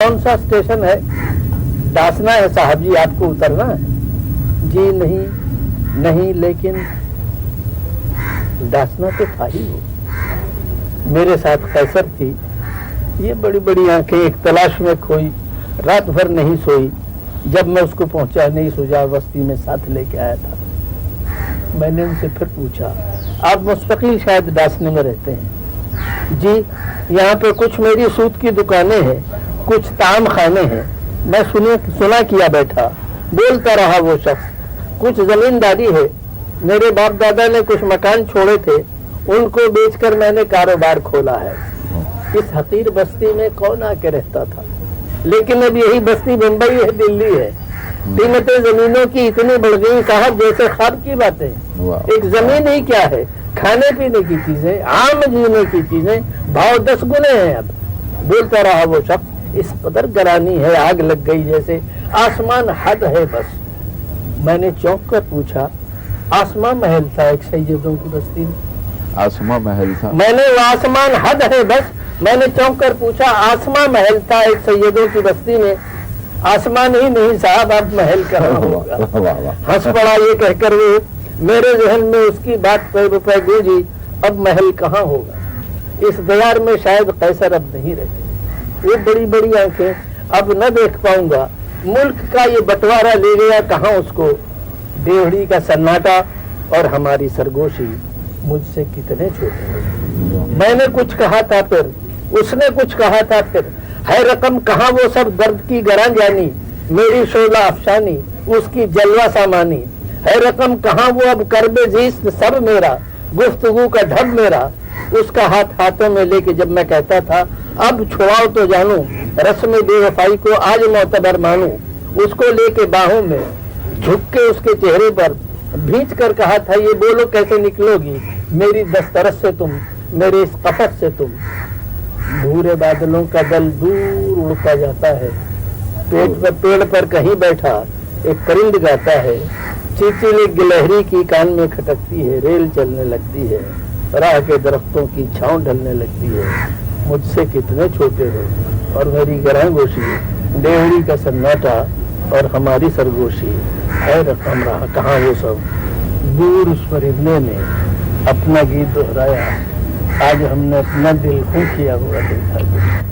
कौन सा स्टेशन है? दासना है साहब जी, आपको उतरना है? जी नहीं, लेकिन दासना तो था ही वो। मेरे साथ कैसर थी, ये बड़ी बड़ी आंखें एक तलाश में खोई, रात भर नहीं सोई। जब मैं उसको पहुंचा नहीं सुजा बस्ती में साथ लेके आया था। मैंने उनसे फिर पूछा, आप मुस्तकिल शायद दासने में रहते हैं? जी, यहाँ पे कुछ मेरी सूत की दुकानें हैं, कुछ ताम खाने हैं। मैं सुना किया बैठा। बोलता रहा वो शख्स, कुछ जमींदारी है, मेरे बाप दादा ने कुछ मकान छोड़े थे, उनको बेचकर मैंने कारोबार खोला है। इस हकीर बस्ती में कौन आके रहता था, लेकिन अब यही बस्ती मुंबई है, दिल्ली है। कीमतें जमीनों की इतनी बढ़ गई साहब, जैसे ख्वाब की बातें। एक जमीन ही क्या है, खाने पीने की चीजें, आम जीने की चीजें, भाव 10 गुने हैं। अब बोलता रहा वो शख्स, इस कदर गरानी है, आग लग गई जैसे, आसमान हद है बस। मैंने चौंक कर पूछा, आसमान महल था एक सैयदों की बस्ती में? आसमां महल था। मैंने वो आसमान हद है बस, मैंने चौंक कर पूछा, आसमान महल था एक सैयदों की बस्ती में? आसमान ही नहीं साहब, अब महल कहाँ होगा। हंस पड़ा ये कहकर वो, मेरे जहन में उसकी बात पे गूंजी, अब महल कहाँ होगा। इस दयार में शायद कैसर अब नहीं रहे। वो बड़ी बड़ी आंखें, अब न देख पाऊंगा। मुल्क का ये बंटवारा ले गया कहाँ उसको। देवड़ी का सन्नाटा और हमारी सरगोशी मुझसे कितने छोटे। मैंने कुछ कहा था फिर, उसने कुछ कहा था फिर। है रकम कहाँ वो सब दर्द की गरां जानी, मेरी शोला अफशानी उसकी जलवा सामानी। है रकम कहाँ वो अब करबे जीस्त सब मेरा, गुफ्तगू का ढब मेरा। उसका हाथ हाथों में लेके जब मैं कहता था, अब छुड़ाओ तो जानू, रस्म बेवफाई को आज मोतबर मानू। उसको लेके बाहों में झुक के उसके चेहरे पर भींच कर कहा था, ये बोलो कैसे निकलोगी मेरी दस्तरस से तुम, मेरे इस कफस से तुम। भूरे बादलों का दल दूर उड़ता जाता है, पेड़ पर कहीं बैठा एक परिंद गाता है। चिलचिली गिलहरी की कान में खटकती है, रेल चलने लगती है, राह के दरख्तों की छांव ढलने लगती है। मुझसे कितने छोटे हो और मेरी गरांगोशी, देवड़ी का सन्नाटा और हमारी सरगोशी। है रकम रहा कहाँ वो सब। दूर उस परिंदे ने अपना गीत दोहराया, आज हमने अपना दिल खून किया हुआ देखा।